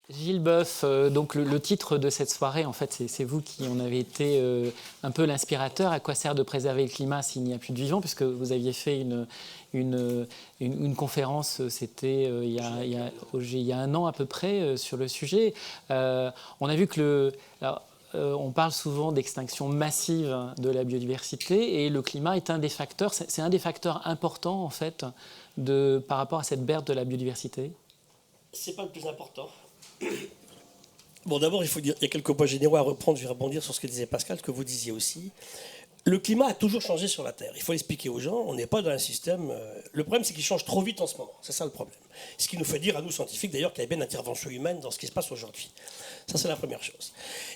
Gilles Boeuf, donc le titre de cette soirée, en fait, c'est vous qui en avez été un peu l'inspirateur. À quoi sert de préserver le climat s'il n'y a plus de vivants? Puisque vous aviez fait une conférence, c'était il y a un an à peu près, sur le sujet. On a vu que on parle souvent d'extinction massive de la biodiversité et le climat est un des facteurs, c'est un des facteurs importants en fait par rapport à cette perte de la biodiversité. C'est pas le plus important. Bon, d'abord, il faut dire, il y a quelques points généraux à reprendre. Je vais rebondir sur ce que disait Pascal, ce que vous disiez aussi. Le climat a toujours changé sur la Terre. Il faut l'expliquer aux gens. On n'est pas dans un système. Le problème, c'est qu'il change trop vite en ce moment. C'est ça le problème. Ce qui nous fait dire à nous scientifiques, d'ailleurs, qu'il y a bien une intervention humaine dans ce qui se passe aujourd'hui. Ça, c'est la première chose.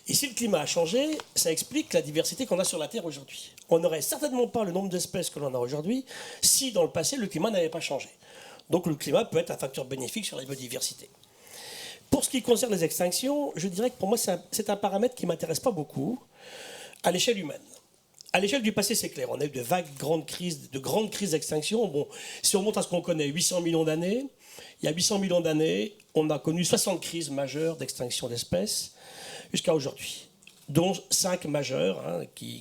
Et si le climat a changé, ça explique la diversité qu'on a sur la Terre aujourd'hui. On n'aurait certainement pas le nombre d'espèces que l'on a aujourd'hui si, dans le passé, le climat n'avait pas changé. Donc, le climat peut être un facteur bénéfique sur la biodiversité. Pour ce qui concerne les extinctions, je dirais que pour moi, c'est un paramètre qui ne m'intéresse pas beaucoup à l'échelle humaine. À l'échelle du passé, c'est clair. On a eu de grandes crises d'extinction. Bon, si on monte à ce qu'on connaît, 800 millions d'années, il y a 800 millions d'années, on a connu 60 crises majeures d'extinction d'espèces jusqu'à aujourd'hui, dont 5 majeures.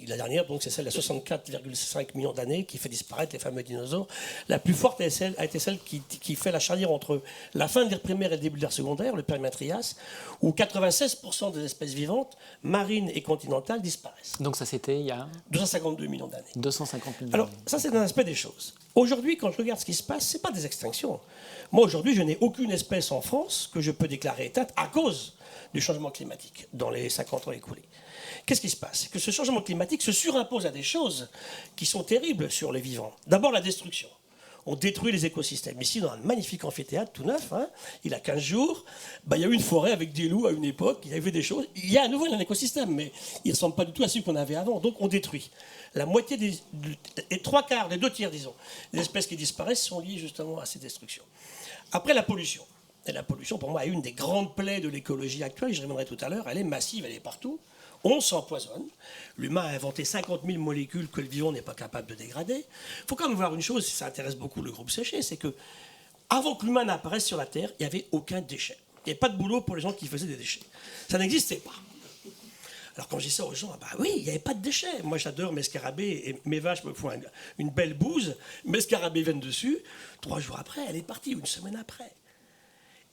La dernière, donc, c'est celle de 64,5 millions d'années qui fait disparaître les fameux dinosaures. La plus forte a été celle qui fait la charnière entre la fin de l'ère primaire et le début de l'ère secondaire, le Permien-Trias, où 96% des espèces vivantes, marines et continentales, disparaissent. Donc ça, c'était il y a 252 millions d'années. 250 millions. Alors, ça, c'est un aspect des choses. Aujourd'hui, quand je regarde ce qui se passe, ce n'est pas des extinctions. Moi, aujourd'hui, je n'ai aucune espèce en France que je peux déclarer éteinte à cause du changement climatique dans les 50 ans écoulés. Qu'est-ce qui se passe? C'est que ce changement climatique se surimpose à des choses qui sont terribles sur les vivants. D'abord, la destruction. On détruit les écosystèmes. Ici, dans un magnifique amphithéâtre tout neuf, il a 15 jours, il y a eu une forêt avec des loups à une époque, il y avait des choses. Il y a à nouveau un écosystème, mais il ne ressemble pas du tout à celui qu'on avait avant. Donc on détruit. La moitié les 3/4, les 2/3, disons, des espèces qui disparaissent sont liées justement à ces destructions. Après, la pollution. Et la pollution, pour moi, est une des grandes plaies de l'écologie actuelle. Je reviendrai tout à l'heure. Elle est massive, elle est partout. On s'empoisonne. L'humain a inventé 50 000 molécules que le vivant n'est pas capable de dégrader. Il faut quand même voir une chose, ça intéresse beaucoup le groupe Séché, c'est que avant que l'humain n'apparaisse sur la Terre, il n'y avait aucun déchet. Il n'y avait pas de boulot pour les gens qui faisaient des déchets. Ça n'existait pas. Alors quand je dis ça aux gens, oui, il n'y avait pas de déchets. Moi, j'adore mes scarabées et mes vaches me font une belle bouse. Mes scarabées viennent dessus. 3 jours après, elle est partie, une semaine après.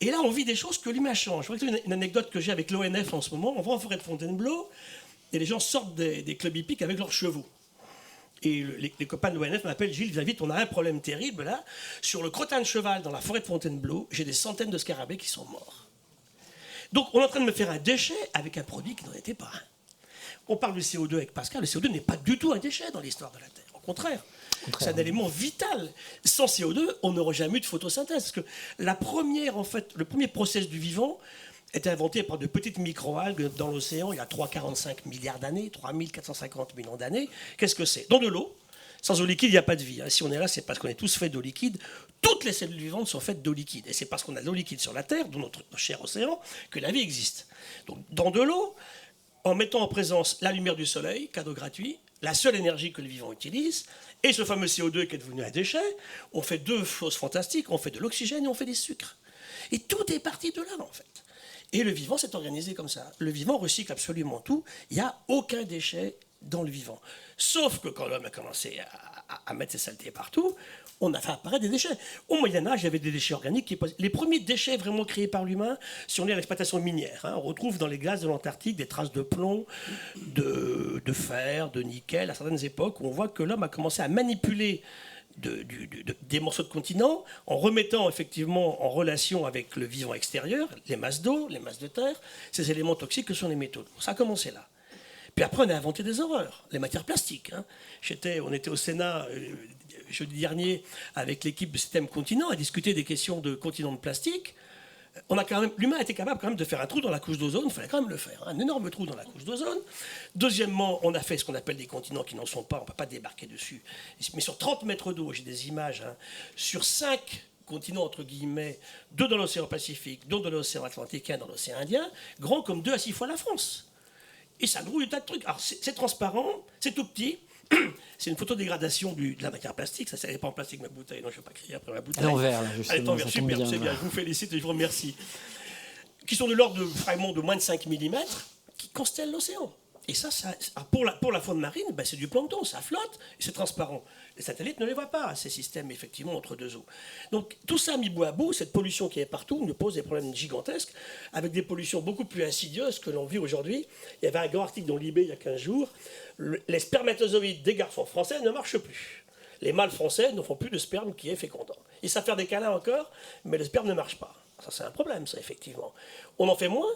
Et là, on vit des choses que l'humain change. Je vois une anecdote que j'ai avec l'ONF en ce moment. On va en forêt de Fontainebleau et les gens sortent des clubs hippiques avec leurs chevaux. Et les copains de l'ONF m'appellent: Gilles, viens vite, on a un problème terrible là. Sur le crottin de cheval dans la forêt de Fontainebleau, j'ai des centaines de scarabées qui sont morts. Donc on est en train de me faire un déchet avec un produit qui n'en était pas un. On parle du CO2 avec Pascal. Le CO2 n'est pas du tout un déchet dans l'histoire de la Terre. Au contraire. C'est un élément vital. Sans CO2, on n'aurait jamais eu de photosynthèse. Parce que le premier process du vivant est inventé par de petites microalgues dans l'océan il y a 3,45 milliards d'années, 3450 millions d'années. Qu'est-ce que c'est? Dans de l'eau. Sans eau liquide, il n'y a pas de vie. Si on est là, c'est parce qu'on est tous faits d'eau liquide. Toutes les cellules vivantes sont faites d'eau liquide. Et c'est parce qu'on a de l'eau liquide sur la Terre, dans notre cher océan, que la vie existe. Donc, dans de l'eau, en mettant en présence la lumière du soleil, cadeau gratuit, la seule énergie que le vivant utilise, et ce fameux CO2 qui est devenu un déchet, on fait 2 choses fantastiques, on fait de l'oxygène et on fait des sucres. Et tout est parti de là, en fait. Et le vivant s'est organisé comme ça. Le vivant recycle absolument tout. Il n'y a aucun déchet dans le vivant. Sauf que quand l'homme a commencé à mettre ses saletés partout, on a fait apparaître des déchets. Au Moyen-Âge, il y avait des déchets organiques. Les premiers déchets vraiment créés par l'humain, si on est à l'exploitation minière, on retrouve dans les glaces de l'Antarctique des traces de plomb, de fer, de nickel, à certaines époques, où on voit que l'homme a commencé à manipuler des morceaux de continent en remettant effectivement en relation avec le vivant extérieur, les masses d'eau, les masses de terre, ces éléments toxiques que sont les métaux. Ça a commencé là. Puis après, on a inventé des horreurs, les matières plastiques. On était au Sénat jeudi dernier avec l'équipe de Système Continent à discuter des questions de continents de plastique. L'humain était capable quand même de faire un trou dans la couche d'ozone, il fallait quand même le faire, un énorme trou dans la couche d'ozone. Deuxièmement, on a fait ce qu'on appelle des continents qui n'en sont pas, on ne peut pas débarquer dessus. Mais sur 30 mètres d'eau, j'ai des images, sur 5 continents, entre guillemets, 2 dans l'océan Pacifique, 2 dans l'océan Atlantique, 1 dans l'océan Indien, grands comme 2 à 6 fois la France. Et ça grouille un tas de trucs. Alors c'est transparent, c'est tout petit. C'est une photodégradation de la matière plastique. Ça, n'est pas en plastique ma bouteille. Non, je ne vais pas crier après ma bouteille. Elle est en verre, là, justement. Elle est en verre, super, c'est bien. Je vous félicite et je vous remercie. qui sont de l'ordre de fragments de moins de 5 mm, qui constellent l'océan. Et ça pour la faune marine, ben c'est du plancton, ça flotte, et c'est transparent. Les satellites ne les voient pas, ces systèmes, effectivement, entre deux eaux. Donc tout ça mis bout à bout, cette pollution qui est partout, nous pose des problèmes gigantesques, avec des pollutions beaucoup plus insidieuses que l'on vit aujourd'hui. Il y avait un grand article dans l'IB il y a 15 jours, les spermatozoïdes des garçons français ne marchent plus. Les mâles français ne font plus de sperme qui est fécondant. Ils savent faire des câlins encore, mais le sperme ne marche pas. Ça, c'est un problème, ça, effectivement. On en fait moins,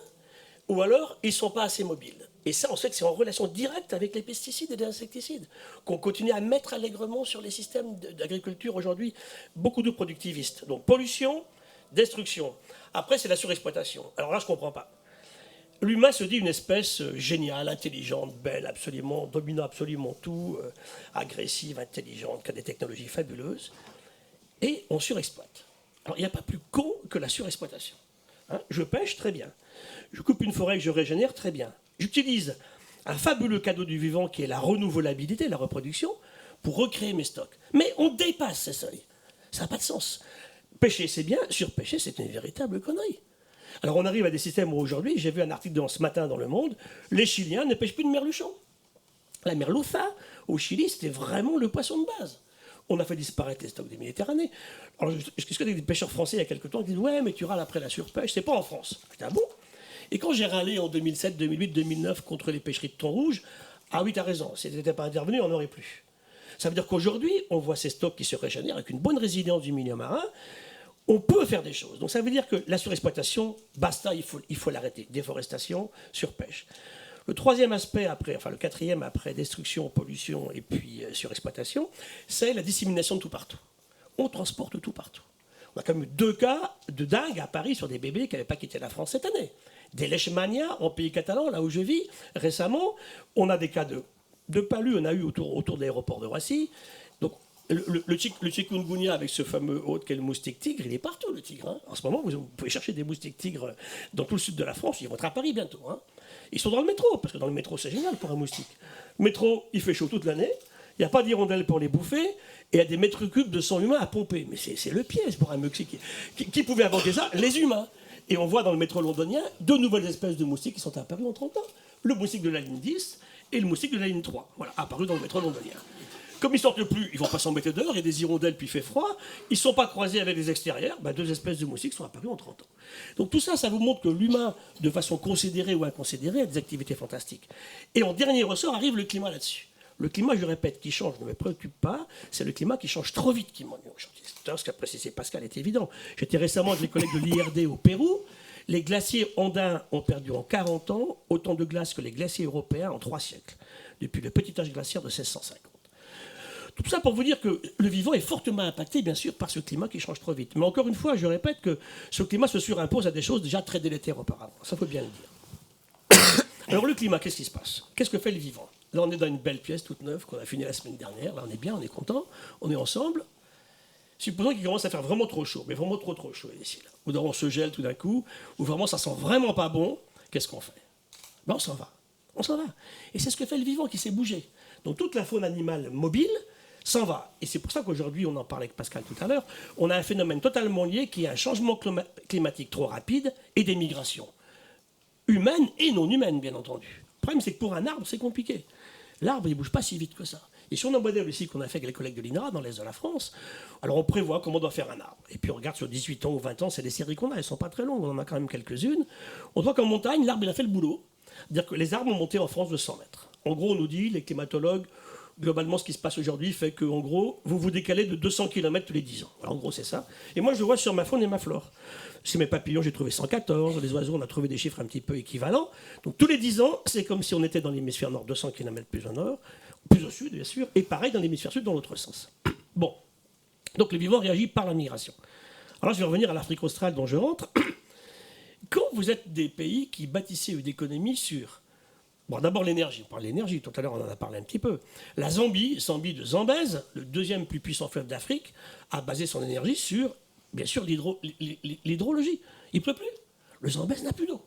ou alors ils ne sont pas assez mobiles. Et ça, on sait que c'est en relation directe avec les pesticides et les insecticides, qu'on continue à mettre allègrement sur les systèmes d'agriculture aujourd'hui, beaucoup de productivistes. Donc pollution, destruction. Après, c'est la surexploitation. Alors là, je ne comprends pas. L'humain se dit une espèce géniale, intelligente, belle, absolument, dominant absolument tout, agressive, intelligente, qui a des technologies fabuleuses. Et on surexploite. Alors, il n'y a pas plus con que la surexploitation. Hein, je pêche, très bien. Je coupe une forêt que je régénère, très bien. J'utilise un fabuleux cadeau du vivant qui est la renouvelabilité, la reproduction, pour recréer mes stocks. Mais on dépasse ces seuils. Ça n'a pas de sens. Pêcher, c'est bien. Surpêcher, c'est une véritable connerie. Alors on arrive à des systèmes où aujourd'hui, j'ai vu un article ce matin dans Le Monde, les Chiliens ne pêchent plus de merluchon. La merluza, au Chili, c'était vraiment le poisson de base. On a fait disparaître les stocks des Méditerranée. Alors je discutais avec des pêcheurs français il y a quelques temps qui disent « Ouais, mais tu râles après la surpêche, c'est pas en France. » Je dis « Ah bon ?» Et quand j'ai râlé en 2007, 2008, 2009 contre les pêcheries de thon rouge, ah oui, t'as raison, si t'étais pas intervenu, on n'aurait plus. Ça veut dire qu'aujourd'hui, on voit ces stocks qui se régénèrent avec une bonne résilience du milieu marin. On peut faire des choses. Donc ça veut dire que la surexploitation, basta, il faut l'arrêter. Déforestation, surpêche. Le troisième aspect après, enfin le quatrième après destruction, pollution et puis surexploitation, c'est la dissémination de tout partout. On transporte tout partout. On a quand même eu 2 cas de dingue à Paris sur des bébés qui n'avaient pas quitté la France cette année. Des leishmanias en pays catalan, là où je vis, récemment. On a des cas de palud, on a eu autour de l'aéroport de Roissy. Donc le chikungunya avec ce fameux hôte qu'est le moustique tigre, il est partout le tigre. Hein. En ce moment, vous pouvez chercher des moustiques tigres dans tout le sud de la France, ils vont être à Paris bientôt. Hein. Ils sont dans le métro, parce que dans le métro c'est génial pour un moustique. Le métro, il fait chaud toute l'année, il n'y a pas d'hirondelles pour les bouffer, et il y a des mètres cubes de sang humain à pomper. Mais c'est le piège pour un moustique. Qui pouvait inventer ça? Les humains. Et on voit dans le métro londonien 2 nouvelles espèces de moustiques qui sont apparues en 30 ans. Le moustique de la ligne 10 et le moustique de la ligne 3. Voilà, apparus dans le métro londonien. Comme ils sortent plus, ils ne vont pas s'embêter dehors, il y a des hirondelles puis il fait froid, ils ne sont pas croisés avec les extérieurs, 2 espèces de moustiques sont apparues en 30 ans. Donc tout ça, ça vous montre que l'humain, de façon considérée ou inconsidérée, a des activités fantastiques. Et en dernier ressort arrive le climat là-dessus. Le climat, je répète, qui change ne me préoccupe pas, c'est le climat qui change trop vite qui m'ennuie aujourd'hui. Ce qu'a précisé Pascal est évident. J'étais récemment avec les collègues de l'IRD au Pérou. Les glaciers andins ont perdu en 40 ans autant de glace que les glaciers européens en 3 siècles, depuis le petit âge glaciaire de 1650. Tout ça pour vous dire que le vivant est fortement impacté, bien sûr, par ce climat qui change trop vite. Mais encore une fois, je répète que ce climat se surimpose à des choses déjà très délétères auparavant. Ça, faut bien le dire. Alors le climat, qu'est-ce qui se passe? Qu'est-ce que fait le vivant? Là, on est dans une belle pièce toute neuve qu'on a finie la semaine dernière. Là, on est bien, on est content, on est ensemble. Supposons qu'il commence à faire vraiment trop chaud, mais vraiment trop chaud ici. Là. Ou on se gèle tout d'un coup, ou vraiment ça sent vraiment pas bon. Qu'est-ce qu'on fait? On s'en va. On s'en va. Et c'est ce que fait le vivant qui s'est bougé. Donc toute la faune animale mobile s'en va. Et c'est pour ça qu'aujourd'hui, on en parlait avec Pascal tout à l'heure, on a un phénomène totalement lié qui est un changement climatique trop rapide et des migrations. Humaines et non humaines, bien entendu. Le problème, c'est que pour un arbre, c'est compliqué. L'arbre, il ne bouge pas si vite que ça. Et sur nos modèles aussi qu'on a fait avec les collègues de l'INRA dans l'Est de la France, alors on prévoit comment on doit faire un arbre. Et puis on regarde sur 18 ans ou 20 ans, c'est les séries qu'on a, elles ne sont pas très longues, on en a quand même quelques-unes. On voit qu'en montagne, l'arbre, il a fait le boulot. C'est-à-dire que les arbres ont monté en France de 100 mètres. En gros, on nous dit, les climatologues, globalement, ce qui se passe aujourd'hui fait qu'en gros, vous vous décalez de 200 km tous les 10 ans. Alors, en gros, c'est ça. Et moi, je le vois sur ma faune et ma flore. Chez mes papillons, j'ai trouvé 114. Les oiseaux, on a trouvé des chiffres un petit peu équivalents. Donc, tous les 10 ans, c'est comme si on était dans l'hémisphère nord, 200 km plus au nord, plus au sud, bien sûr, et pareil dans l'hémisphère sud, dans l'autre sens. Bon. Donc, le vivant réagit par la migration. Alors, je vais revenir à l'Afrique australe dont je rentre. Quand vous êtes des pays qui bâtissaient une économie sur... Bon, d'abord l'énergie. On parle de l'énergie, tout à l'heure on en a parlé un petit peu. La Zambie de Zambèze, le 2e plus puissant fleuve d'Afrique, a basé son énergie sur, bien sûr, l'hydrologie. Il ne pleut plus. Le Zambèze n'a plus d'eau.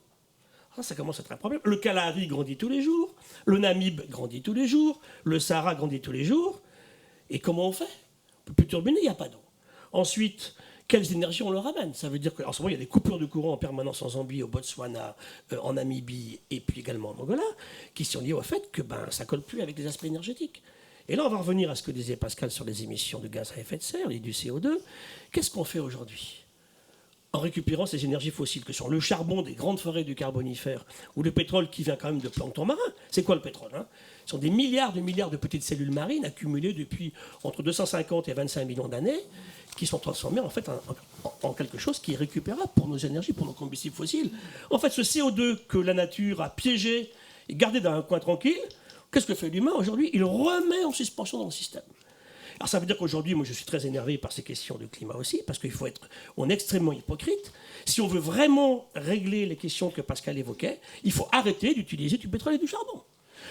Ça commence à être un problème. Le Kalahari grandit tous les jours. Le Namib grandit tous les jours. Le Sahara grandit tous les jours. Et comment on fait? On ne peut plus turbiner, il n'y a pas d'eau. Ensuite, quelles énergies on leur ramène. Ça veut dire qu'en ce moment, il y a des coupures de courant en permanence en Zambie, au Botswana, en Namibie et puis également en Angola, qui sont liées au fait que ça ne colle plus avec les aspects énergétiques. Et là, on va revenir à ce que disait Pascal sur les émissions de gaz à effet de serre et du CO2. Qu'est-ce qu'on fait aujourd'hui en récupérant ces énergies fossiles que sont le charbon des grandes forêts du Carbonifère ou le pétrole qui vient quand même de plancton marin? C'est quoi le pétrole, hein? Ce sont des milliards de petites cellules marines accumulées depuis entre 250 et 25 millions d'années qui sont transformées en fait en quelque chose qui est récupérable pour nos énergies, pour nos combustibles fossiles. En fait, ce CO2 que la nature a piégé et gardé dans un coin tranquille, qu'est-ce que fait l'humain aujourd'hui? Il remet en suspension dans le système. Alors ça veut dire qu'aujourd'hui, moi je suis très énervé par ces questions de climat aussi, parce on est extrêmement hypocrite. Si on veut vraiment régler les questions que Pascal évoquait, il faut arrêter d'utiliser du pétrole et du charbon.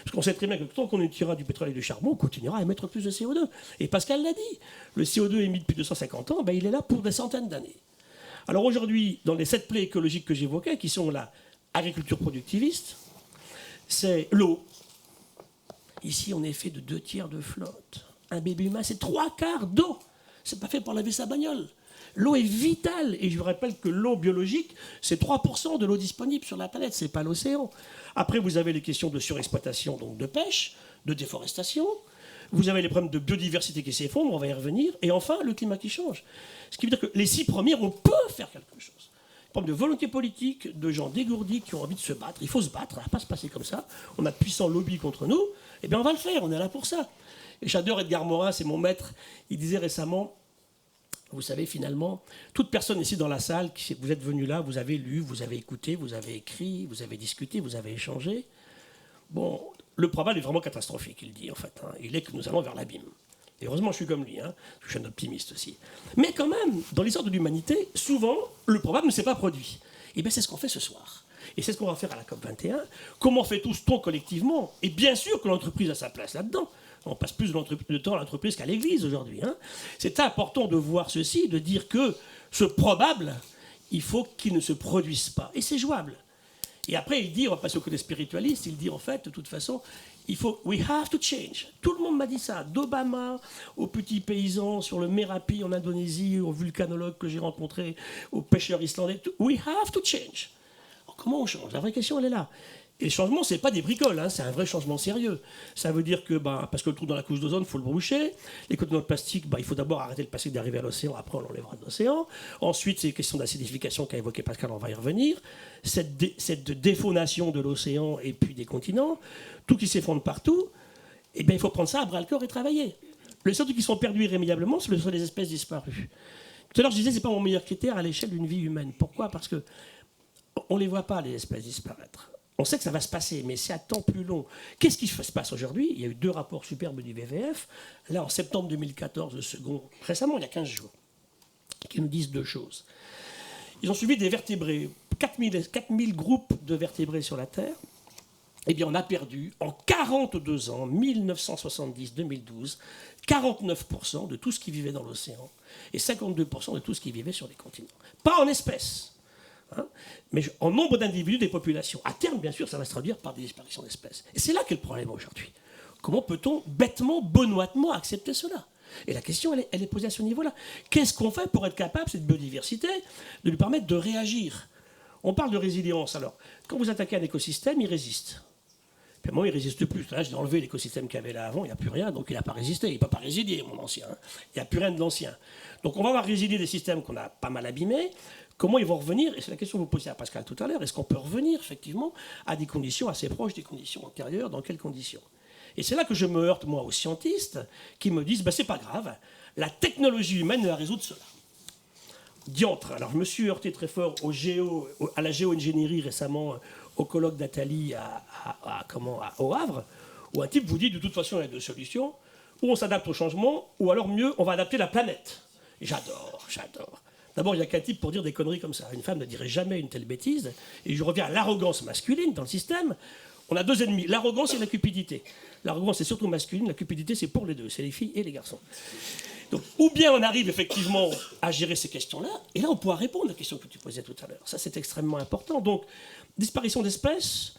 Parce qu'on sait très bien que tant qu'on utilisera du pétrole et du charbon, on continuera à émettre plus de CO2. Et Pascal l'a dit, le CO2 émis depuis 250 ans, il est là pour des centaines d'années. Alors aujourd'hui, dans les 7 plaies écologiques que j'évoquais, qui sont l'agriculture productiviste, c'est l'eau. Ici, on est fait de 2/3 de flotte. Un bébé humain, c'est 3/4 d'eau. C'est pas fait pour laver sa bagnole. L'eau est vitale. Et je vous rappelle que l'eau biologique, c'est 3% de l'eau disponible sur la planète. C'est pas l'océan. Après, vous avez les questions de surexploitation, donc de pêche, de déforestation. Vous avez les problèmes de biodiversité qui s'effondrent, on va y revenir. Et enfin, le climat qui change. Ce qui veut dire que les 6 premiers, on peut faire quelque chose. Problème de volonté politique, de gens dégourdis qui ont envie de se battre. Il faut se battre, ça ne va pas se passer comme ça. On a de puissants lobbies contre nous. Eh bien, on va le faire, on est là pour ça. Et j'adore Edgar Morin, c'est mon maître. Il disait récemment, vous savez, finalement, toute personne ici dans la salle, vous êtes venu là, vous avez lu, vous avez écouté, vous avez écrit, vous avez discuté, vous avez échangé. Bon, le probable est vraiment catastrophique, il dit, en fait. Il est que nous allons vers l'abîme. Et heureusement, je suis comme lui, je suis un optimiste aussi. Mais quand même, dans l'histoire de l'humanité, souvent, le probable ne s'est pas produit. Et bien, c'est ce qu'on fait ce soir. Et c'est ce qu'on va faire à la COP21. Comment fait-on collectivement? Et bien sûr que l'entreprise a sa place là-dedans. On passe plus de temps à l'entreprise qu'à l'église aujourd'hui. C'est important de voir ceci, de dire que ce probable, il faut qu'il ne se produise pas. Et c'est jouable. Et après, il dit, on va passer au côté spiritualiste, il dit en fait, de toute façon, we have to change. Tout le monde m'a dit ça, d'Obama aux petits paysans sur le Merapi en Indonésie, aux vulcanologues que j'ai rencontrés, aux pêcheurs islandais. We have to change. Alors, comment on change? La vraie question, elle est là. Et le changement, ce n'est pas des bricoles, c'est un vrai changement sérieux. Ça veut dire que, parce que le trou dans la couche d'ozone, il faut le boucher. Les contenants de plastique, il faut d'abord arrêter le plastique d'arriver à l'océan, après on l'enlèvera de l'océan. Ensuite, c'est les questions d'acidification qu'a évoqué Pascal, on va y revenir. Cette défaunation de l'océan et puis des continents, tout qui s'effondre partout, eh bien, il faut prendre ça à bras-le-corps et travailler. Les seuls qui sont perdus irrémédiablement, ce sont les espèces disparues. Tout à l'heure, je disais, ce n'est pas mon meilleur critère à l'échelle d'une vie humaine. Pourquoi? Parce qu'on ne les voit pas, les espèces disparaître. On sait que ça va se passer, mais c'est à temps plus long. Qu'est-ce qui se passe aujourd'hui? Il y a eu 2 rapports superbes du WWF. Là, en septembre 2014, le second, récemment, il y a 15 jours, qui nous disent 2 choses. Ils ont suivi des vertébrés, 4000 groupes de vertébrés sur la Terre. Eh bien, on a perdu, en 42 ans, 1970-2012, 49% de tout ce qui vivait dans l'océan et 52% de tout ce qui vivait sur les continents. Pas en espèces. Mais en nombre d'individus des populations. À terme, bien sûr, ça va se traduire par des disparitions d'espèces. Et c'est là qu'est le problème aujourd'hui. Comment peut-on bêtement, benoîtement accepter cela? Et la question, elle est posée à ce niveau-là. Qu'est-ce qu'on fait pour être capable, cette biodiversité, de lui permettre de réagir? On parle de résilience. Alors, quand vous attaquez un écosystème, il résiste. Puis moi, il ne résiste plus. Là, j'ai enlevé l'écosystème qu'il y avait là avant, il n'y a plus rien, donc il n'a pas résisté. Il ne peut pas résilier, mon ancien. Il n'y a plus rien de l'ancien. Donc on va avoir résilier des systèmes qu'on a pas mal abîmés. Comment ils vont revenir? Et c'est la question que vous posiez à Pascal tout à l'heure. Est-ce qu'on peut revenir, effectivement, à des conditions assez proches des conditions antérieures? Dans quelles conditions? Et c'est là que je me heurte, moi, aux scientistes qui me disent, c'est pas grave, la technologie humaine va résoudre cela. Diantre. Alors, je me suis heurté très fort à la géo-ingénierie récemment, au colloque d'Atali au Havre, où un type vous dit, de toute façon, il y a 2 solutions. Ou on s'adapte au changement, ou alors mieux, on va adapter la planète. Et j'adore. D'abord, il n'y a qu'un type pour dire des conneries comme ça. Une femme ne dirait jamais une telle bêtise. Et je reviens à l'arrogance masculine dans le système. On a 2 ennemis, l'arrogance et la cupidité. L'arrogance est surtout masculine, la cupidité c'est pour les 2, c'est les filles et les garçons. Donc, ou bien on arrive effectivement à gérer ces questions-là, et là on pourra répondre à la question que tu posais tout à l'heure. Ça c'est extrêmement important. Donc, disparition d'espèces,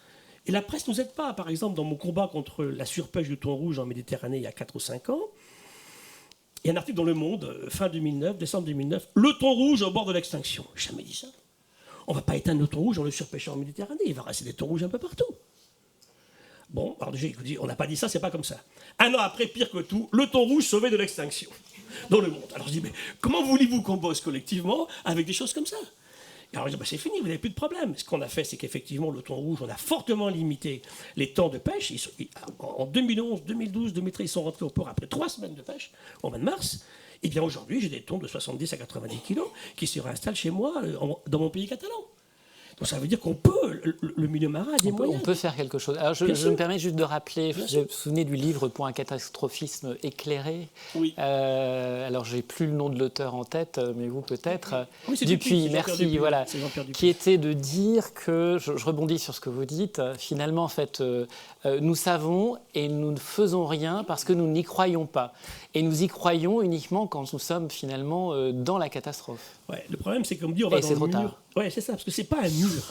et la presse ne nous aide pas. Par exemple, dans mon combat contre la surpêche du thon rouge en Méditerranée il y a 4 ou 5 ans, Il y a un article dans Le Monde, fin 2009, décembre 2009, le thon rouge au bord de l'extinction. J'ai jamais dit ça. On ne va pas éteindre le thon rouge en le surpêchant en Méditerranée. Il va rester des thons rouges un peu partout. Bon, alors déjà, on n'a pas dit ça, c'est pas comme ça. Un an après, pire que tout, le thon rouge sauvé de l'extinction dans Le Monde. Alors je dis, mais comment voulez-vous qu'on bosse collectivement avec des choses comme ça? Alors je dis, c'est fini, vous n'avez plus de problème. Ce qu'on a fait, c'est qu'effectivement, le thon rouge, on a fortement limité les temps de pêche. En 2011, 2012, 2013, ils sont rentrés au port après 3 semaines de pêche, au mois de mars. Et bien aujourd'hui, j'ai des thons de 70 à 90 kilos qui se réinstallent chez moi, dans mon pays catalan. Donc ça veut dire qu'on peut, le milieu marin a des moyens. On peut faire quelque chose. Alors je me permets juste de rappeler, vous vous souvenez du livre Pour un catastrophisme éclairé? Oui. Alors j'ai plus le nom de l'auteur en tête, mais vous peut-être. Oui, Dupuis, merci. Dupuis, voilà. Dupuis. Qui était de dire que, je rebondis sur ce que vous dites, finalement en fait, nous savons et nous ne faisons rien parce que nous n'y croyons pas. Et nous y croyons uniquement quand nous sommes finalement dans la catastrophe. Ouais, le problème, c'est qu'on me dit on va dans le mur. Oui, c'est ça, parce que c'est pas un mur.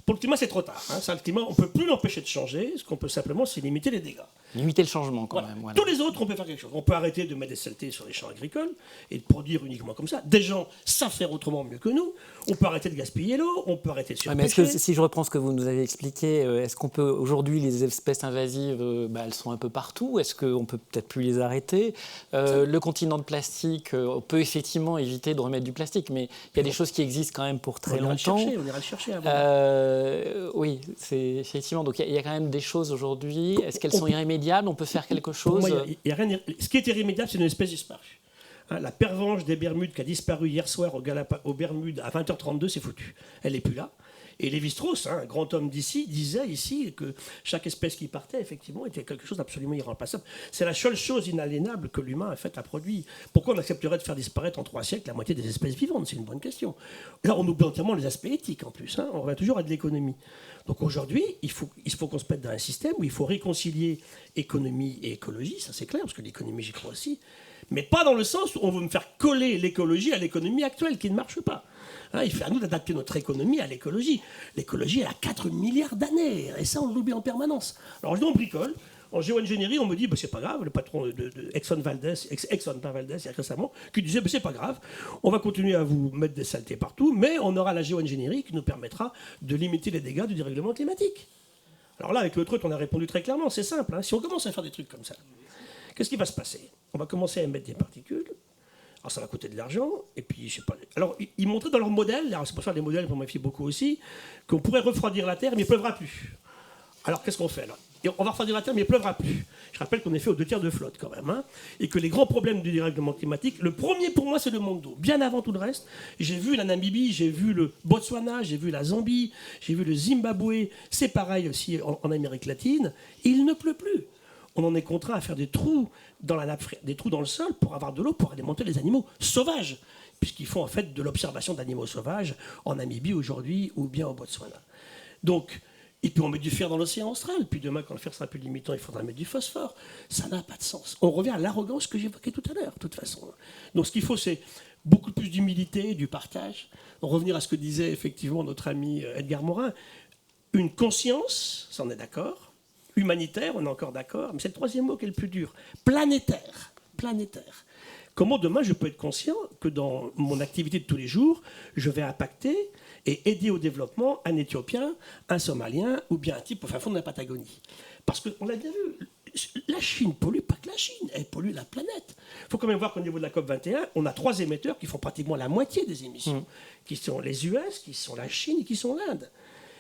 Pour le climat, c'est trop tard. Hein. Ça, le climat, on ne peut plus l'empêcher de changer. Ce qu'on peut simplement, c'est limiter les dégâts. Limiter le changement, quand même. Voilà. Tous les autres, on peut faire quelque chose. On peut arrêter de mettre des saletés sur les champs agricoles et de produire uniquement comme ça. Des gens savent faire autrement mieux que nous. On peut arrêter de gaspiller l'eau. On peut arrêter de surpêcher. Mais est-ce que, si je reprends ce que vous nous avez expliqué, est-ce qu'on peut, aujourd'hui, les espèces invasives, elles sont un peu partout. Est-ce qu'on peut peut-être plus les arrêter? Le continent de plastique, on peut effectivement éviter de remettre du plastique, mais il y a des choses qui existent quand même pour très longtemps. On ira le chercher avant. Oui, c'est effectivement. Donc il y a quand même des choses aujourd'hui. Est-ce qu'elles sont irrémédiables? On peut faire quelque chose? Pour moi, y a rien. Ce qui est irrémédiable, c'est une espèce disparue. Hein, la pervenche des Bermudes qui a disparu hier soir aux Bermudes à 20h32, c'est foutu. Elle n'est plus là. Et Lévi-Strauss, un grand homme d'ici, disait ici que chaque espèce qui partait, effectivement, était quelque chose d'absolument irremplaçable. C'est la seule chose inaliénable que l'humain a produit. Pourquoi on accepterait de faire disparaître en 3 siècles la moitié des espèces vivantes? C'est une bonne question. Là, on oublie entièrement les aspects éthiques, en plus. Hein. On revient toujours à de l'économie. Donc aujourd'hui, il faut qu'on se mette dans un système où il faut réconcilier économie et écologie, ça c'est clair, parce que l'économie, j'y crois aussi, mais pas dans le sens où on veut me faire coller l'écologie à l'économie actuelle, qui ne marche pas. Hein, il fait à nous d'adapter notre économie à l'écologie. L'écologie, elle a 4 milliards d'années, et ça, on l'oublie en permanence. Alors, on bricole. En géo-ingénierie, on me dit, c'est pas grave, le patron de Exxon Valdez, il y a récemment, qui disait, c'est pas grave, on va continuer à vous mettre des saletés partout, mais on aura la géo-ingénierie qui nous permettra de limiter les dégâts du dérèglement climatique. Alors là, avec le truc, on a répondu très clairement, c'est simple, hein, si on commence à faire des trucs comme ça, qu'est-ce qui va se passer? On va commencer à émettre des particules. Alors ça va coûter de l'argent, et puis je sais pas. Alors ils montraient dans leur modèle, alors c'est pour ça les modèles, on m'en méfie beaucoup aussi, qu'on pourrait refroidir la Terre, mais il ne pleuvra plus. Alors qu'est-ce qu'on fait là? Et on va refroidir la Terre, mais il ne pleuvra plus. Je rappelle qu'on est fait aux 2 tiers de flotte quand même, hein, et que les grands problèmes du dérèglement climatique, le premier pour moi c'est le manque d'eau. Bien avant tout le reste, j'ai vu la Namibie, j'ai vu le Botswana, j'ai vu la Zambie, j'ai vu le Zimbabwe, c'est pareil aussi en Amérique latine, il ne pleut plus. On en est contraint à faire des trous dans la nappe, des trous dans le sol pour avoir de l'eau pour alimenter les animaux sauvages, puisqu'ils font en fait de l'observation d'animaux sauvages en Namibie aujourd'hui ou bien au Botswana. Donc, et puis on met du fer dans l'océan austral, puis demain quand le fer sera plus limitant, il faudra mettre du phosphore. Ça n'a pas de sens. On revient à l'arrogance que j'évoquais tout à l'heure, de toute façon. Donc ce qu'il faut, c'est beaucoup plus d'humilité, du partage. Revenir à ce que disait effectivement notre ami Edgar Morin, une conscience, ça on est d'accord. Humanitaire, on est encore d'accord, mais c'est le 3e mot qui est le plus dur. Planétaire. Planétaire. Comment demain je peux être conscient que dans mon activité de tous les jours, je vais impacter et aider au développement un Éthiopien, un Somalien ou bien un type au fin fond de la Patagonie. Parce qu'on l'a bien vu, la Chine pollue pas que la Chine, elle pollue la planète. Il faut quand même voir qu'au niveau de la COP21, on a 3 émetteurs qui font pratiquement la moitié des émissions, qui sont les US, qui sont la Chine et qui sont l'Inde.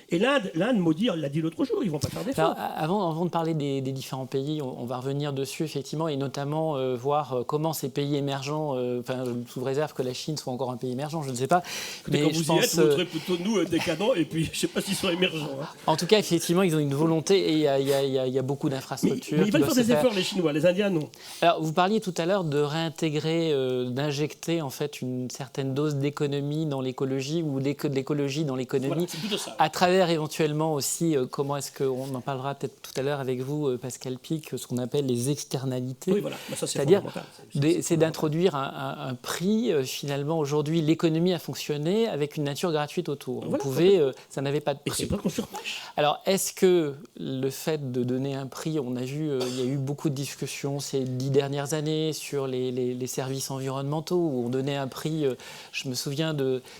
Et l'Inde, maudit, l'a dit l'autre jour, ils ne vont pas faire d'efforts. Avant de parler des différents pays, on va revenir dessus, effectivement, et notamment voir comment ces pays émergents, sous réserve que la Chine soit encore un pays émergent, je ne sais pas. Mais quand vous y êtes, vous serez plutôt nous décadents, et puis je ne sais pas s'ils sont émergents. Hein. En tout cas, effectivement, ils ont une volonté, et il y a beaucoup d'infrastructures. Mais ils veulent faire des efforts, les Chinois, les Indiens, non. Alors, vous parliez tout à l'heure de réintégrer, d'injecter en fait une certaine dose d'économie dans l'écologie, ou de l'écologie dans l'économie, voilà, c'est plutôt ça. à travers salaire éventuellement aussi, comment est-ce qu'on en parlera peut-être tout à l'heure avec vous, Pascal Pic, ce qu'on appelle les externalités. Oui, voilà. Ça, c'est-à-dire, fondamental. c'est d'introduire un prix. Finalement, aujourd'hui, l'économie a fonctionné avec une nature gratuite autour. Voilà, ça n'avait pas de prix. Et c'est pas qu'on surpêche. Alors, est-ce que le fait de donner un prix, on a vu, il y a eu beaucoup de discussions ces 10 dernières années sur les services environnementaux, où on donnait un prix, je me souviens,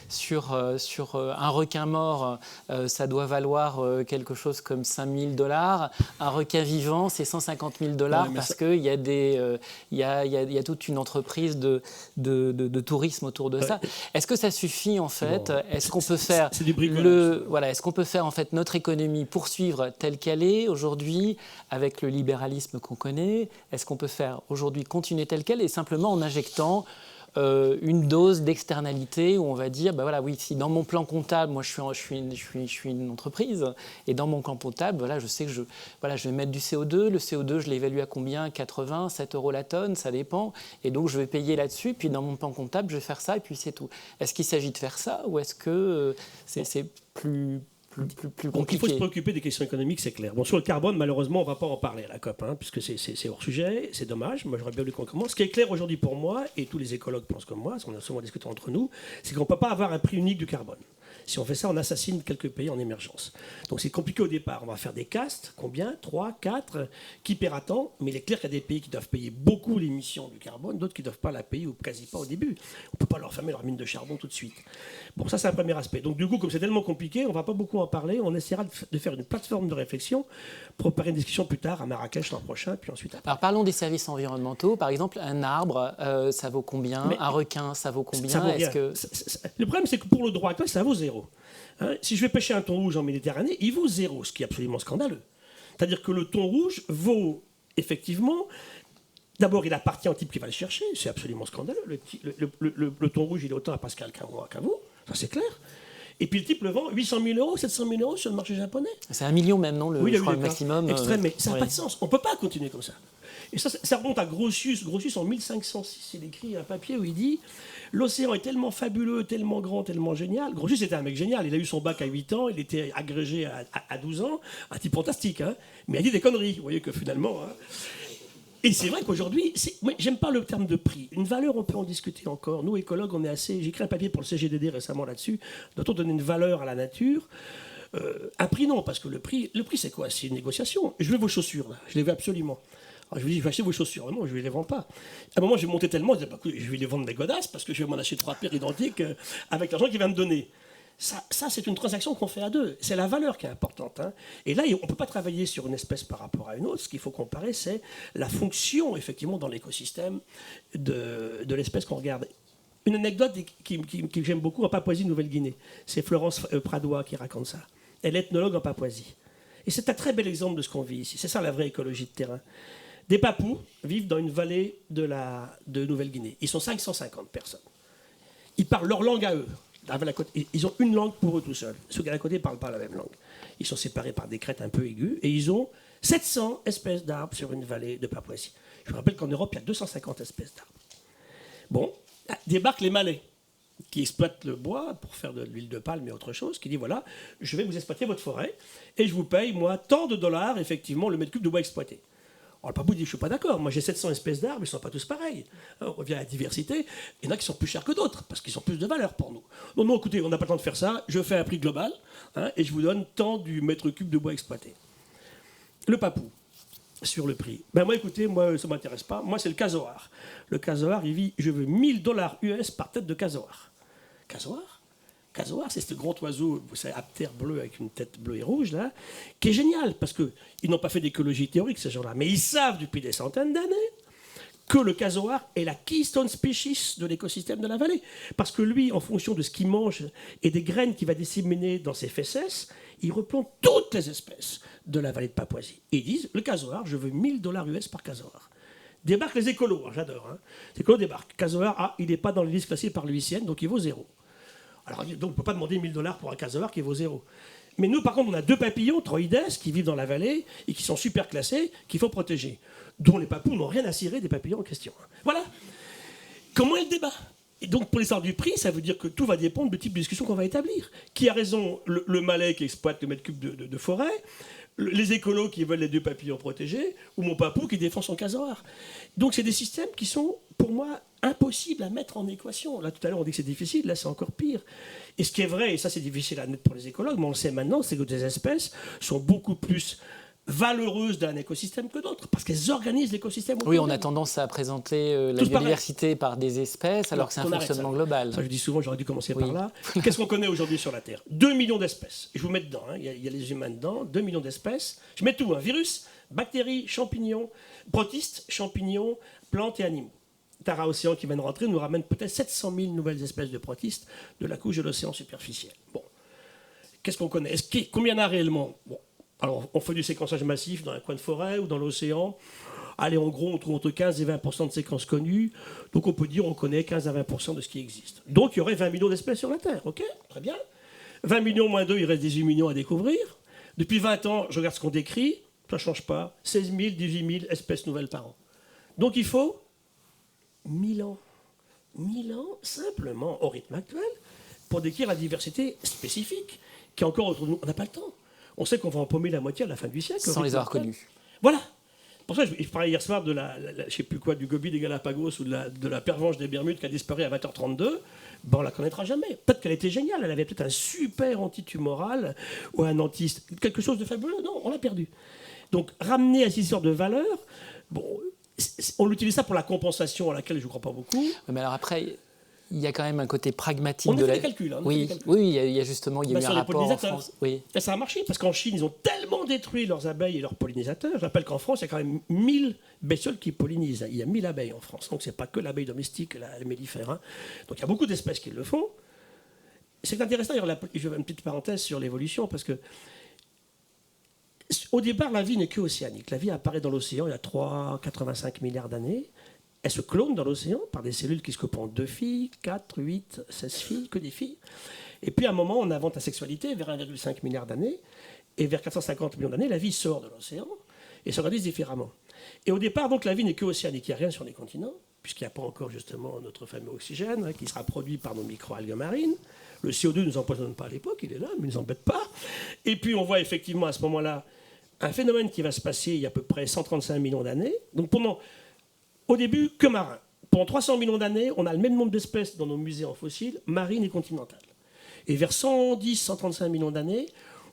sur un requin mort, ça doit valoir quelque chose comme 5 000 $. Un requin vivant, c'est 150 000 $ parce qu'il y a toute une entreprise de tourisme autour de ça. Est-ce que ça suffit en fait? Est-ce qu'on peut faire est-ce qu'on peut faire en fait notre économie poursuivre telle qu'elle est aujourd'hui avec le libéralisme qu'on connaît? Est-ce qu'on peut faire aujourd'hui continuer telle qu'elle et simplement en injectant une dose d'externalité où on va dire, oui, si dans mon plan comptable, moi je suis une entreprise, et dans mon plan comptable, je sais que je vais mettre du CO2, le CO2 je l'évalue à combien? 80, 7 € la tonne, ça dépend, et donc je vais payer là-dessus, puis dans mon plan comptable je vais faire ça, et puis c'est tout. Est-ce qu'il s'agit de faire ça, ou est-ce que c'est plus compliqué? Donc, il faut se préoccuper des questions économiques, c'est clair. Bon, sur le carbone, malheureusement, on ne va pas en parler à la COP, puisque c'est hors sujet, c'est dommage. Moi, j'aurais bien voulu qu'on commence. Ce qui est clair aujourd'hui pour moi, et tous les écologues pensent comme moi, parce qu'on a souvent discuté entre nous, c'est qu'on ne peut pas avoir un prix unique du carbone. Si on fait ça, on assassine quelques pays en émergence. Donc c'est compliqué au départ. On va faire des castes. Combien? 3, 4. Qui paiera tant? Mais il est clair qu'il y a des pays qui doivent payer beaucoup l'émission du carbone, d'autres qui ne doivent pas la payer ou quasi pas au début. On ne peut pas leur fermer leur mine de charbon tout de suite. Bon, ça c'est un premier aspect. Donc du coup, comme c'est tellement compliqué, on ne va pas beaucoup en parler. On essaiera de faire une plateforme de réflexion pour préparer une discussion plus tard à Marrakech l'an prochain, puis ensuite après. Alors parlons des services environnementaux. Par exemple, un arbre, ça vaut combien? Un requin, ça vaut combien? Ça vaut rien. Le problème, c'est que pour le droit actuel, ça vaut 0. Si je vais pêcher un thon rouge en Méditerranée, il vaut 0, ce qui est absolument scandaleux. C'est-à-dire que le thon rouge vaut effectivement... D'abord, il appartient au type qui va le chercher, c'est absolument scandaleux. Le thon rouge, il est autant à Pascal qu'à moi, qu'à vous, ça c'est clair. Et puis le type le vend 800 000 €, 700 000 € sur le marché japonais. C'est 1 million même, non, oui, je crois, le maximum. Extrême, mais ça n'a pas de sens. On ne peut pas continuer comme ça. Et ça remonte à Grotius. Grotius, en 1506, il écrit un papier où il dit « L'océan est tellement fabuleux, tellement grand, tellement génial. » Grotius était un mec génial. Il a eu son bac à 8 ans, il était agrégé à 12 ans. Un type fantastique, mais il a dit des conneries. Vous voyez que finalement... Et c'est vrai qu'aujourd'hui, j'aime pas le terme de prix. Une valeur, on peut en discuter encore. Nous, écologues, on est assez... J'ai écrit un papier pour le CGDD récemment là-dessus. Doit-on donner une valeur à la nature? Un prix, non, parce que le prix c'est quoi? C'est une négociation. Je veux vos chaussures, là. Je les veux absolument. Alors, je lui dis, je vais acheter vos chaussures. Non, je ne les vends pas. À un moment, j'ai monté tellement, je disais, je vais les vendre des godasses parce que je vais m'en acheter 3 paires identiques avec l'argent qu'il va me donner. Ça, c'est une transaction qu'on fait à deux. C'est la valeur qui est importante. Et là, on ne peut pas travailler sur une espèce par rapport à une autre. Ce qu'il faut comparer, c'est la fonction, effectivement, dans l'écosystème de l'espèce qu'on regarde. Une anecdote que j'aime beaucoup en Papouasie-Nouvelle-Guinée. C'est Florence Pradois qui raconte ça. Elle est ethnologue en Papouasie. Et c'est un très bel exemple de ce qu'on vit ici. C'est ça la vraie écologie de terrain. Des Papous vivent dans une vallée de Nouvelle-Guinée. Ils sont 550 personnes. Ils parlent leur langue à eux. Ils ont une langue pour eux tout seuls. Ceux qui sont à côté ne parlent pas la même langue. Ils sont séparés par des crêtes un peu aiguës et ils ont 700 espèces d'arbres sur une vallée de Papouasie. Je vous rappelle qu'en Europe, il y a 250 espèces d'arbres. Bon, débarquent les Malais qui exploitent le bois pour faire de l'huile de palme et autre chose, qui dit voilà, je vais vous exploiter votre forêt et je vous paye, moi, tant de dollars, effectivement, le mètre cube de bois exploité. Alors, le papou dit, je ne suis pas d'accord, moi j'ai 700 espèces d'arbres, ils ne sont pas tous pareils. On revient à la diversité, il y en a qui sont plus chers que d'autres, parce qu'ils ont plus de valeur pour nous. Donc non, écoutez, on n'a pas le temps de faire ça, je fais un prix global, et je vous donne tant du mètre cube de bois exploité. Le papou, sur le prix. Ben moi, écoutez, moi, ça ne m'intéresse pas, moi c'est le casoar. Le casoar, il vit, je veux 1000 $ US par tête de casoar. Casoar, c'est ce grand oiseau, vous savez, aptère bleu avec une tête bleue et rouge, là, qui est génial, parce qu'ils n'ont pas fait d'écologie théorique, ces gens-là, mais ils savent depuis des centaines d'années que le casoar est la keystone species de l'écosystème de la vallée. Parce que lui, en fonction de ce qu'il mange et des graines qu'il va disséminer dans ses fesses, il replante toutes les espèces de la vallée de Papouasie. Et ils disent, le casoar, je veux 1000 $ US par casoar. Débarquent les écolos, j'adore. Les écolos débarquent. Casoar, il n'est pas dans les listes classées par l'UICN, donc il vaut 0. Alors, donc, on ne peut pas demander 1000 $ pour un casoar qui vaut 0. Mais nous, par contre, on a 2 papillons, Troides, qui vivent dans la vallée et qui sont super classés, qu'il faut protéger. Dont les papous n'ont rien à cirer des papillons en question. Voilà. Comment est le débat? Et donc, pour l'histoire du prix, ça veut dire que tout va dépendre du type de discussion qu'on va établir. Qui a raison, le Malais qui exploite le mètre cube de forêt, les écolos qui veulent les 2 papillons protégés, ou mon papou qui défend son casoar. Donc, c'est des systèmes qui sont, pour moi, impossibles à mettre en équation. Là, tout à l'heure, on dit que c'est difficile, là, c'est encore pire. Et ce qui est vrai, et ça, c'est difficile à admettre pour les écologues, mais on le sait maintenant, c'est que des espèces sont beaucoup plus valeureuses d'un écosystème que d'autres, parce qu'elles organisent l'écosystème. Oui, on a tendance à présenter la biodiversité par des espèces, alors que c'est un fonctionnement global. Ça, je dis souvent, j'aurais dû commencer par là. Qu'est-ce qu'on connaît aujourd'hui sur la Terre? 2 millions d'espèces. Et je vous mets dedans, il y a les humains dedans, 2 millions d'espèces. Je mets tout, virus, bactéries, champignons, protistes, champignons, plantes et animaux. Tara Océan qui vient de rentrer nous ramène peut-être 700 000 nouvelles espèces de protistes de la couche de l'océan superficiel. Bon, qu'est-ce qu'on connaît? Combien il y en a réellement? Bon. Alors, on fait du séquençage massif dans un coin de forêt ou dans l'océan. Allez, en gros, on trouve entre 15 et 20% de séquences connues. Donc, on peut dire qu'on connaît 15 à 20% de ce qui existe. Donc, il y aurait 20 millions d'espèces sur la Terre. OK? Très bien. 20 millions moins 2, il reste 18 millions à découvrir. Depuis 20 ans, je regarde ce qu'on décrit. Ça ne change pas. 16 000, 18 000 espèces nouvelles par an. Donc, il faut 1000 ans. 1000 ans, simplement, au rythme actuel, pour décrire la diversité spécifique qui est encore autour de nous. On n'a pas le temps. On sait qu'on va en paumer la moitié à la fin du siècle. Sans les avoir connus. Voilà. Pour ça, je parlais hier soir de je sais plus quoi, du gobi des Galapagos ou de la pervenche des Bermudes qui a disparu à 20h32. Ben, on la connaîtra jamais. Peut-être qu'elle était géniale. Elle avait peut-être un super antitumoral ou un quelque chose de fabuleux. Non, on l'a perdu. Donc, ramener à cette histoire de valeur, bon, on utilise ça pour la compensation à laquelle je ne crois pas beaucoup. Mais alors après, il y a quand même un côté pragmatique on a fait les calculs. Hein, oui, il y a justement eu un rapport en France. Oui. Et ça a marché parce qu'en Chine, ils ont tellement détruit leurs abeilles et leurs pollinisateurs. Je rappelle qu'en France, il y a quand même 1000 bestioles qui pollinisent. Il y a 1000 abeilles en France. Donc, ce n'est pas que l'abeille domestique, la mellifère. Hein. Donc, il y a beaucoup d'espèces qui le font. C'est intéressant. Je vais faire une petite parenthèse sur l'évolution parce que au départ, la vie n'est que océanique. La vie apparaît dans l'océan il y a 3,85 milliards d'années. Elle se clone dans l'océan par des cellules qui se copent 2 filles, 4, 8, 16 filles, que des filles. Et puis à un moment, on invente la sexualité vers 1,5 milliard d'années. Et vers 450 millions d'années, la vie sort de l'océan et s'organise différemment. Et au départ, donc, la vie n'est que océanique. Il n'y a rien sur les continents, puisqu'il n'y a pas encore justement notre fameux oxygène qui sera produit par nos micro-algues marines. Le CO2 ne nous empoisonne pas à l'époque, il est là, mais il ne nous embête pas. Et puis on voit effectivement à ce moment-là un phénomène qui va se passer il y a à peu près 135 millions d'années. Donc au début, que marins. Pendant 300 millions d'années, on a le même nombre d'espèces dans nos musées en fossiles, marines et continentales. Et vers 110, 135 millions d'années,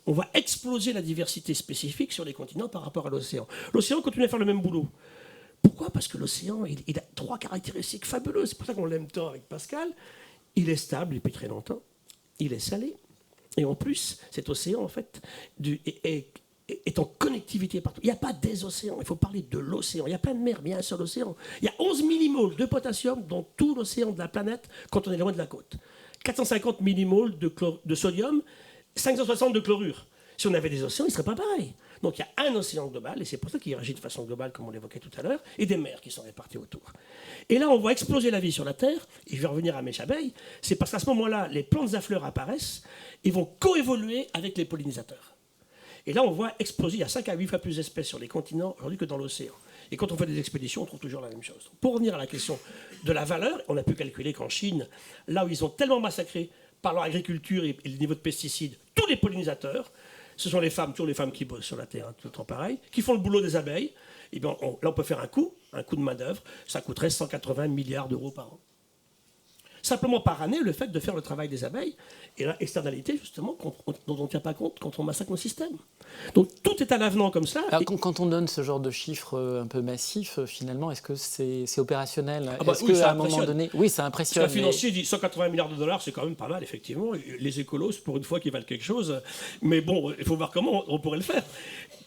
on va exploser la diversité spécifique sur les continents par rapport à l'océan. L'océan continue à faire le même boulot. Pourquoi? Parce que l'océan, il a 3 caractéristiques fabuleuses. C'est pour ça qu'on l'aime tant avec Pascal. Il est stable depuis très longtemps. Il est salé. Et en plus, cet océan, en fait, est en connectivité partout. Il n'y a pas des océans, il faut parler de l'océan. Il y a plein de mers, mais il y a un seul océan. Il y a 11 millimoles de potassium dans tout l'océan de la planète quand on est loin de la côte. 450 millimoles de sodium, 560 de chlorure. Si on avait des océans, il ne serait pas pareil. Donc il y a un océan global, et c'est pour ça qu'il réagit de façon globale, comme on l'évoquait tout à l'heure, et des mers qui sont réparties autour. Et là, on voit exploser la vie sur la Terre, et je vais revenir à mes abeilles, c'est parce qu'à ce moment-là, les plantes à fleurs apparaissent, et vont coévoluer avec les pollinisateurs. Et là, on voit exploser, il y a 5 à 8 fois plus d'espèces sur les continents aujourd'hui que dans l'océan. Et quand on fait des expéditions, on trouve toujours la même chose. Pour revenir à la question de la valeur, on a pu calculer qu'en Chine, là où ils ont tellement massacré par leur agriculture et le niveau de pesticides, tous les pollinisateurs, ce sont les femmes, toujours les femmes qui bossent sur la terre, hein, tout le temps pareil, qui font le boulot des abeilles. Et bien, là, on peut faire un coût de main-d'œuvre, ça coûterait 180 milliards d'euros par an. Simplement par année, le fait de faire le travail des abeilles et l'externalité, justement, dont on ne tient pas compte quand on massacre nos systèmes. Donc tout est à l'avenant comme ça. Alors, quand on donne ce genre de chiffres un peu massifs, finalement, est-ce que c'est opérationnel? Est-ce oui, qu'à un moment donné... Oui, ça impressionne. Parce qu'un financier dit 180 milliards de dollars, c'est quand même pas mal, effectivement. Les écolos, pour une fois, qui valent quelque chose. Mais bon, il faut voir comment on pourrait le faire.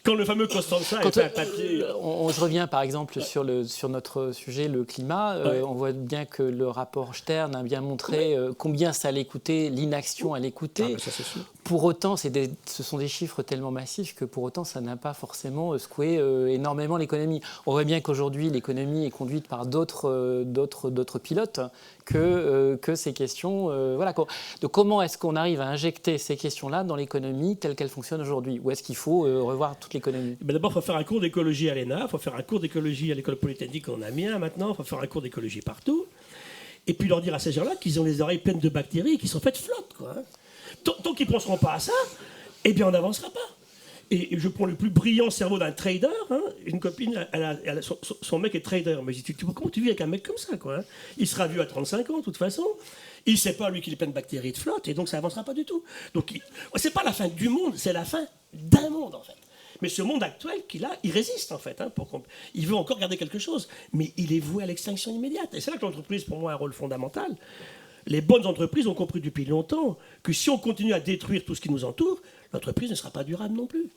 Quand le fameux Costanza est fait un papier... Je reviens par exemple sur notre sujet, le climat. On voit bien que le rapport Stern a bien montré combien ça allait coûter, l'inaction allait coûter. Ça, c'est sûr. Pour autant, ce sont des chiffres tellement massifs que pour autant, ça n'a pas forcément secoué énormément l'économie. On voit bien qu'aujourd'hui, l'économie est conduite par d'autres pilotes que ces questions. Voilà. De comment est-ce qu'on arrive à injecter ces questions-là dans l'économie telle qu'elle fonctionne aujourd'hui? Ou est-ce qu'il faut revoir toute l'économie? D'abord, il faut faire un cours d'écologie à l'ENA, il faut faire un cours d'écologie à l'école polytechnique en Amiens maintenant, il faut faire un cours d'écologie partout. et puis leur dire à ces gens-là qu'ils ont les oreilles pleines de bactéries et qu'ils sont faits de flotte, quoi. Hein. Tant qu'ils ne penseront pas à ça, eh bien on n'avancera pas. Et je prends le plus brillant cerveau d'un trader. Hein. Une copine, son mec est trader. Mais je dis, comment tu vis avec un mec comme ça, quoi, hein. Il sera vieux à 35 ans, de toute façon. Il ne sait pas, lui, qu'il est plein de bactéries et de flotte, et donc ça n'avancera pas du tout. Donc, c'est pas la fin du monde, c'est la fin d'un monde, en fait. Mais ce monde actuel qu'il a, il résiste, en fait. Hein, il veut encore garder quelque chose, mais il est voué à l'extinction immédiate. Et c'est là que l'entreprise, pour moi, a un rôle fondamental. Les bonnes entreprises ont compris depuis longtemps que si on continue à détruire tout ce qui nous entoure, l'entreprise ne sera pas durable non plus.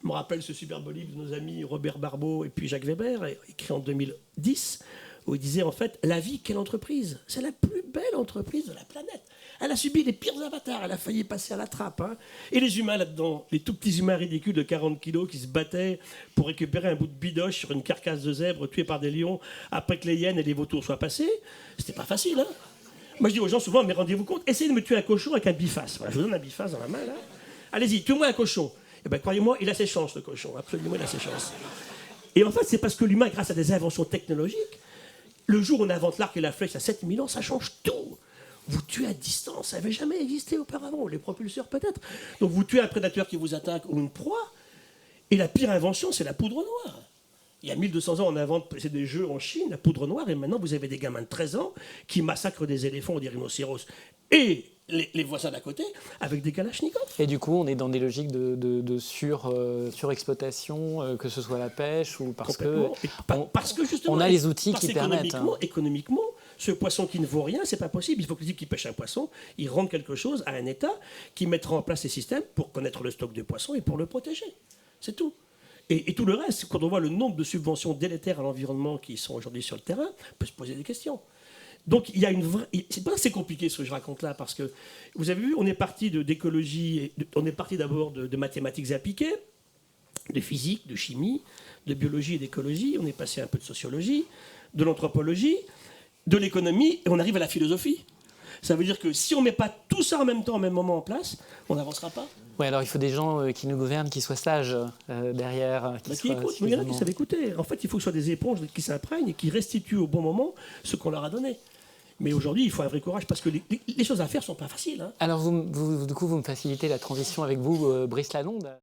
Je me rappelle ce superbe livre de nos amis Robert Barbeau et puis Jacques Weber, écrit en 2010, où il disait en fait, la vie, quelle entreprise? C'est la plus belle entreprise de la planète. Elle a subi les pires avatars, elle a failli passer à la trappe. Hein. Et les humains là-dedans, les tout petits humains ridicules de 40 kilos qui se battaient pour récupérer un bout de bidoche sur une carcasse de zèbre tuée par des lions après que les hyènes et les vautours soient passés, c'était pas facile. Hein. Moi je dis aux gens souvent, mais rendez-vous compte, essayez de me tuer un cochon avec un biface. Voilà, je vous donne un biface dans la main là. Allez-y, tuez-moi un cochon. Eh bien, croyez-moi, il a ses chances, le cochon. Absolument, il a ses chances. Et en fait, c'est parce que l'humain, grâce à des inventions technologiques, le jour où on invente l'arc et la flèche à 7000 ans, ça change tout. Vous tuez à distance, ça n'avait jamais existé auparavant. Les propulseurs, peut-être. Donc, vous tuez un prédateur qui vous attaque ou une proie. Et la pire invention, c'est la poudre noire. Il y a 1200 ans, on invente c'est des jeux en Chine, la poudre noire, et maintenant, vous avez des gamins de 13 ans qui massacrent des éléphants ou des rhinocéros. Et les voisins d'à côté avec des kalachnikovs. Et du coup, on est dans des logiques de surexploitation, que ce soit la pêche ou parce que justement, on a les outils qui permettent. Économiquement, ce poisson qui ne vaut rien, c'est pas possible. Il faut que le type qui pêche un poisson, il rende quelque chose à un État qui mettra en place des systèmes pour connaître le stock de poissons et pour le protéger. C'est tout. Et tout le reste, quand on voit le nombre de subventions délétères à l'environnement qui sont aujourd'hui sur le terrain, on peut se poser des questions. Donc il y a une vraie... C'est pas assez compliqué ce que je raconte là, parce que, vous avez vu, on est parti d'écologie, on est parti d'abord de mathématiques appliquées, de physique, de chimie, de biologie et d'écologie, on est passé un peu de sociologie, de l'anthropologie, de l'économie, et on arrive à la philosophie. Ça veut dire que si on ne met pas tout ça en même temps, au même moment en place, on n'avancera pas. Oui, alors il faut des gens qui nous gouvernent, qui soient sages derrière. Qui écoutent, il y en a qui savent écouter. En fait, il faut que ce soit des éponges qui s'imprègnent et qui restituent au bon moment ce qu'on leur a donné. Mais aujourd'hui, il faut un vrai courage parce que les choses à faire ne sont pas faciles. Hein. Alors, du coup, vous me facilitez la transition avec vous, Brice Lalonde.